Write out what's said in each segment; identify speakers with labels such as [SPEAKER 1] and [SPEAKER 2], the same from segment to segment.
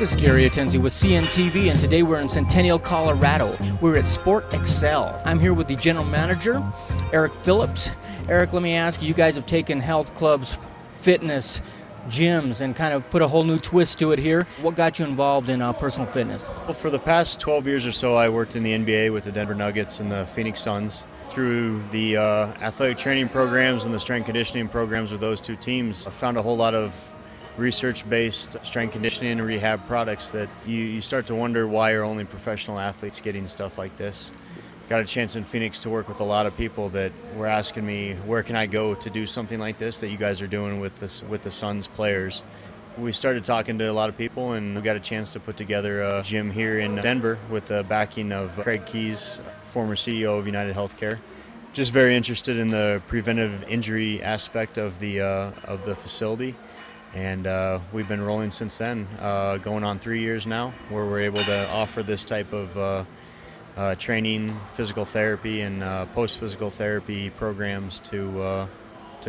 [SPEAKER 1] This is Gary Atenzi with CNTV, and today we're in Centennial, Colorado. We're at SportXcel. I'm here with the general manager, Eric Phillips. Eric, let me ask you, you guys have taken health clubs, fitness, gyms, and kind of put a whole new twist to it here. What got you involved in personal fitness?
[SPEAKER 2] Well, for the past 12 years or so, I worked in the NBA with the Denver Nuggets and the Phoenix Suns. Through the athletic training programs and the strength conditioning programs with those two teams, I found a whole lot of research-based strength conditioning and rehab products that you start to wonder why are only professional athletes getting stuff like this. Got a chance in Phoenix to work with a lot of people that were asking me, where can I go to do something like this that you guys are doing with the Suns players? We started talking to a lot of people, and we got a chance to put together a gym here in Denver with the backing of Craig Keys, former CEO of United Healthcare. Just very interested in the preventive injury aspect of the facility. And we've been rolling since then, going on 3 years now, where we're able to offer this type of training, physical therapy, and post-physical therapy programs to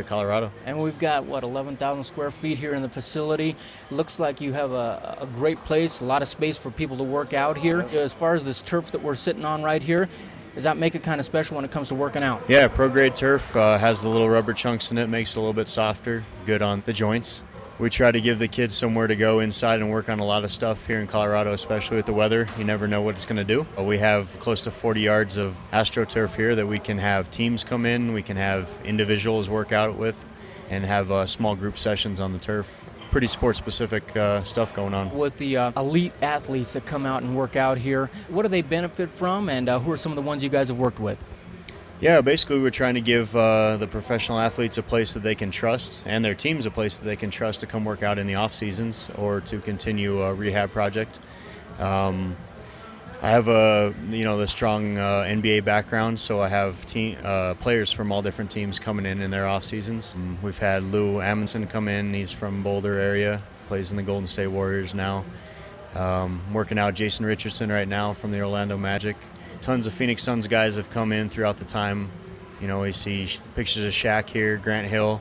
[SPEAKER 2] Colorado.
[SPEAKER 1] And we've got, 11,000 square feet here in the facility. Looks like you have a great place, a lot of space for people to work out here. As far as this turf that we're sitting on right here, does that make it kind of special when it comes to working out?
[SPEAKER 2] Yeah, pro-grade turf has the little rubber chunks in it, makes it a little bit softer, good on the joints. We try to give the kids somewhere to go inside and work on a lot of stuff here in Colorado, especially with the weather. You never know what it's going to do. We have close to 40 yards of AstroTurf here that we can have teams come in, we can have individuals work out with, and have small group sessions on the turf. Pretty sport-specific stuff going on.
[SPEAKER 1] With the elite athletes that come out and work out here, what do they benefit from, and who are some of the ones you guys have worked with?
[SPEAKER 2] Yeah, basically we're trying to give the professional athletes a place that they can trust, and their teams a place that they can trust to come work out in the off seasons or to continue a rehab project. I have the strong NBA background, so I have players from all different teams coming in their off seasons. We've had Lou Amundsen come in. He's from Boulder area, plays in the Golden State Warriors now. Working out Jason Richardson right now from the Orlando Magic. Tons of Phoenix Suns guys have come in throughout the time. You know, we see pictures of Shaq here, Grant Hill.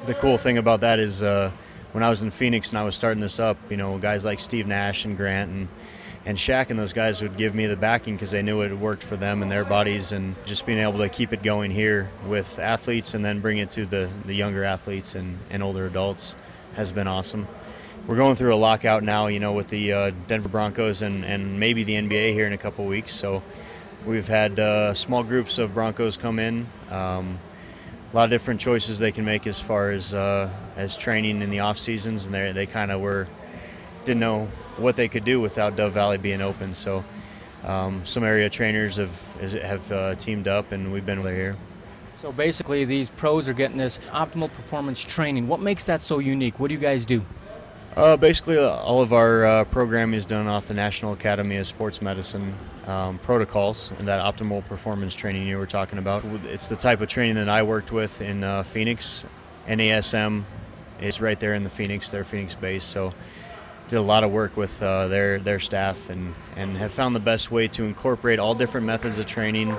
[SPEAKER 2] The cool thing about that is when I was in Phoenix and I was starting this up, guys like Steve Nash and Grant and Shaq and those guys would give me the backing because they knew it worked for them and their bodies, and just being able to keep it going here with athletes and then bring it to the younger athletes and older adults has been awesome. We're going through a lockout now, with the Denver Broncos and maybe the NBA here in a couple weeks, so we've had small groups of Broncos come in. A lot of different choices they can make as far as training in the off seasons, and they kind of didn't know what they could do without Dove Valley being open. So some area trainers have teamed up, and we've been here.
[SPEAKER 1] So basically, these pros are getting this optimal performance training. What makes that so unique? What do you guys do?
[SPEAKER 2] Basically, all of our programming is done off the National Academy of Sports Medicine protocols and that optimal performance training you were talking about. It's the type of training that I worked with in Phoenix. NASM is right there in the Phoenix, their Phoenix base, so did a lot of work with their staff and have found the best way to incorporate all different methods of training,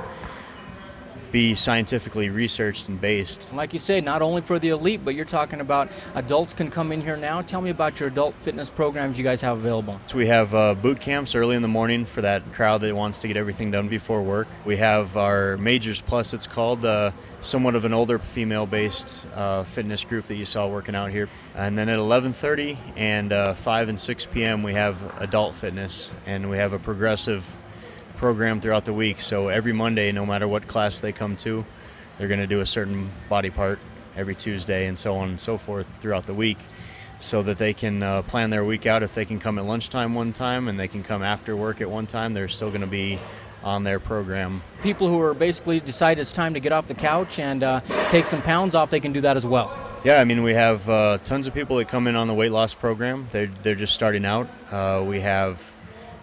[SPEAKER 2] be scientifically researched and based.
[SPEAKER 1] Like you say, not only for the elite, but you're talking about adults can come in here now. Tell me about your adult fitness programs you guys have available.
[SPEAKER 2] So we have boot camps early in the morning for that crowd that wants to get everything done before work. We have our Majors Plus, it's called, somewhat of an older female-based fitness group that you saw working out here. And then at 11:30 and 5 and 6 p.m. we have adult fitness, and we have a progressive program throughout the week. So every Monday, no matter what class they come to, they're going to do a certain body part every Tuesday, and so on and so forth throughout the week, so that they can plan their week out. If they can come at lunchtime one time and they can come after work at one time, they're still going to be on their program.
[SPEAKER 1] People who are basically decide it's time to get off the couch and take some pounds off, they can do that as well.
[SPEAKER 2] Yeah, I mean, we have tons of people that come in on the weight loss program. They're just starting out. We have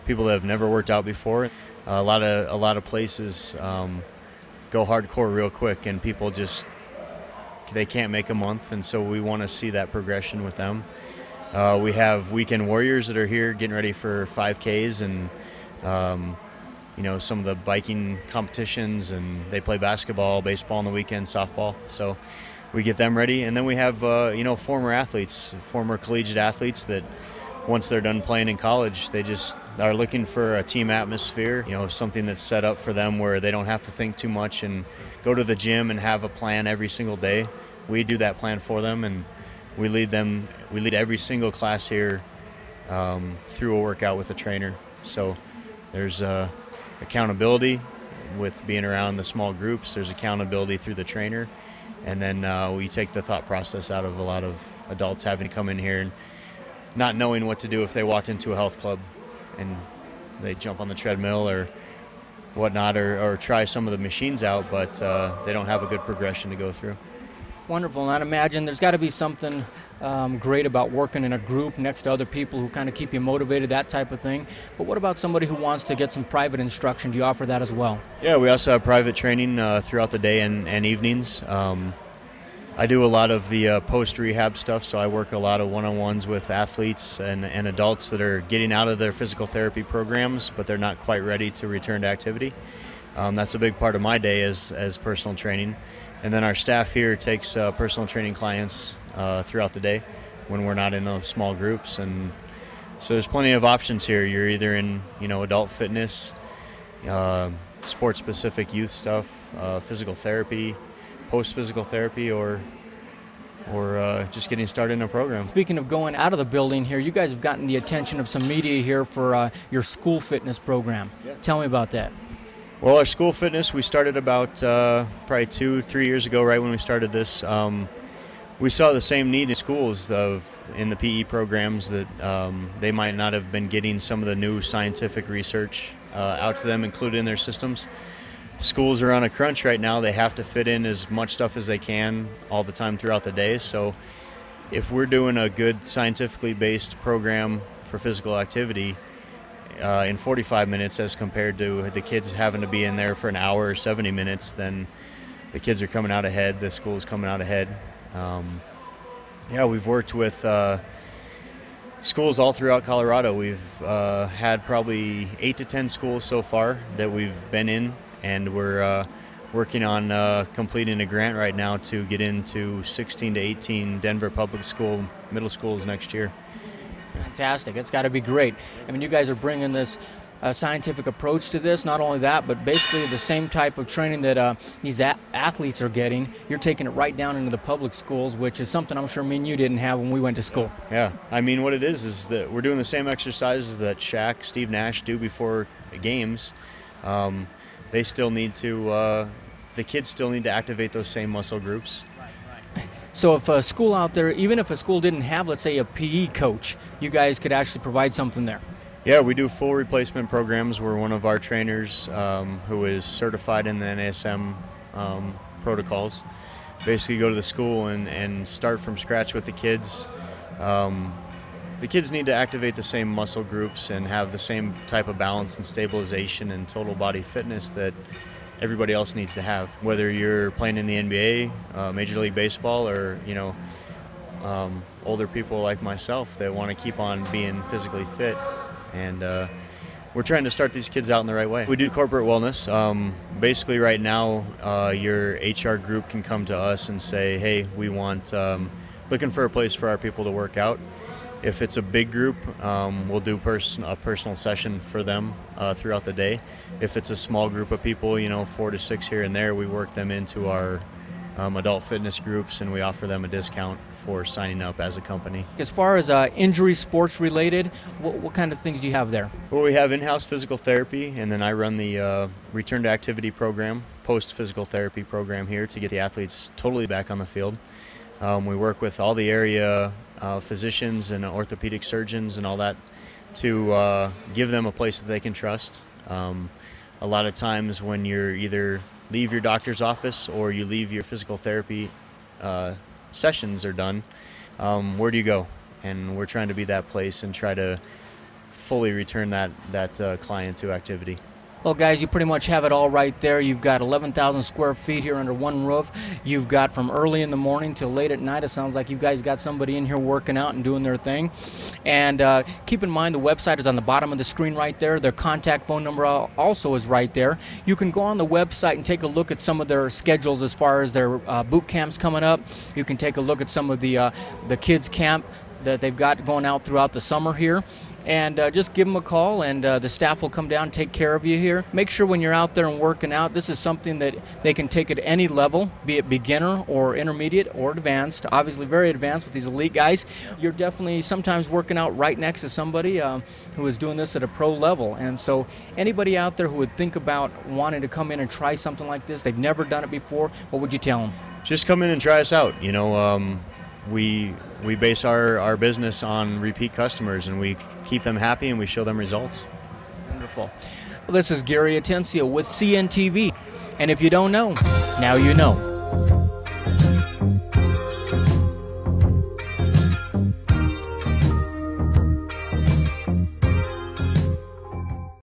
[SPEAKER 2] people that have never worked out before. A lot of places go hardcore real quick, and people they can't make a month, and so we want to see that progression with them. We have weekend warriors that are here getting ready for 5Ks and some of the biking competitions, and they play basketball, baseball on the weekend, softball. So we get them ready, and then we have former athletes, former collegiate athletes that once they're done playing in college, they just are looking for a team atmosphere, something that's set up for them where they don't have to think too much and go to the gym and have a plan every single day. We do that plan for them, and we lead every single class here through a workout with a trainer. So there's accountability with being around the small groups. There's accountability through the trainer. And then we take the thought process out of a lot of adults having to come in here and not knowing what to do if they walked into a health club and they jump on the treadmill or whatnot, or try some of the machines out, but they don't have a good progression to go through.
[SPEAKER 1] Wonderful. And I'd imagine there's got to be something great about working in a group next to other people who kind of keep you motivated, that type of thing. But what about somebody who wants to get some private instruction? Do you offer that as well?
[SPEAKER 2] Yeah, we also have private training throughout the day and evenings. I do a lot of the post-rehab stuff, so I work a lot of one-on-ones with athletes and adults that are getting out of their physical therapy programs, but they're not quite ready to return to activity. That's a big part of my day as personal training. And then our staff here takes personal training clients throughout the day when we're not in those small groups. And so there's plenty of options here. You're either in adult fitness, sports-specific youth stuff, physical therapy, post-physical therapy, or just getting started in a program.
[SPEAKER 1] Speaking of going out of the building here, you guys have gotten the attention of some media here for your school fitness program. Yep. Tell me about that.
[SPEAKER 2] Well, our school fitness, we started about probably 2-3 years ago, right when we started this. We saw the same need in schools in the PE programs that they might not have been getting some of the new scientific research out to them, included in their systems. Schools are on a crunch right now. They have to fit in as much stuff as they can all the time throughout the day. So if we're doing a good scientifically based program for physical activity in 45 minutes as compared to the kids having to be in there for an hour or 70 minutes, then the kids are coming out ahead, the school's coming out ahead. We've worked with schools all throughout Colorado. We've had probably 8 to 10 schools so far that we've been in, and we're working on completing a grant right now to get into 16 to 18 Denver public school middle schools next year.
[SPEAKER 1] Fantastic. It's got to be great. I mean, you guys are bringing this scientific approach to this. Not only that, but basically the same type of training that these athletes are getting, you're taking it right down into the public schools, which is something I'm sure me and you didn't have when we went to school.
[SPEAKER 2] Yeah. I mean, what it is that we're doing the same exercises that Shaq, Steve Nash do before games. They still need to, the kids still need to activate those same muscle groups.
[SPEAKER 1] So if a school out there, even if a school didn't have, let's say, a PE coach, you guys could actually provide something there.
[SPEAKER 2] Yeah, we do full replacement programs where one of our trainers who is certified in the NASM protocols basically go to the school and start from scratch with the kids. The kids need to activate the same muscle groups and have the same type of balance and stabilization and total body fitness that everybody else needs to have. Whether you're playing in the NBA, Major League Baseball, or older people like myself that want to keep on being physically fit. And we're trying to start these kids out in the right way. We do corporate wellness. Basically right now your HR group can come to us and say, hey, we want, looking for a place for our people to work out. If it's a big group, we'll do a personal session for them throughout the day. If it's a small group of people, 4 to 6 here and there, we work them into our adult fitness groups, and we offer them a discount for signing up as a company. As
[SPEAKER 1] far as injury sports related, what kind of things do you have there?
[SPEAKER 2] Well, we have in-house physical therapy, and then I run the return to activity program, post-physical therapy program here to get the athletes totally back on the field. We work with all the area physicians and orthopedic surgeons and all that to give them a place that they can trust. A lot of times when you're either leave your doctor's office or you leave your physical therapy sessions are done, where do you go? And we're trying to be that place and try to fully return that client to activity.
[SPEAKER 1] Well, guys, you pretty much have it all right there. You've got 11,000 square feet here under one roof. You've got from early in the morning till late at night. It sounds like you guys got somebody in here working out and doing their thing. And keep in mind the website is on the bottom of the screen right there. Their contact phone number also is right there. You can go on the website and take a look at some of their schedules as far as their boot camps coming up. You can take a look at some of the kids camp that they've got going out throughout the summer here. And just give them a call, and the staff will come down and take care of you here. Make sure when you're out there and working out, this is something that they can take at any level, be it beginner or intermediate or advanced. Obviously very advanced with these elite guys. You're definitely sometimes working out right next to somebody who is doing this at a pro level. And so anybody out there who would think about wanting to come in and try something like this, they've never done it before, what would you tell them?
[SPEAKER 2] Just come in and try us out. You know, we base our business on repeat customers, and we keep them happy and we show them results.
[SPEAKER 1] Wonderful. Well, this is Gary Atencio with CNTV, and if you don't know, now you know.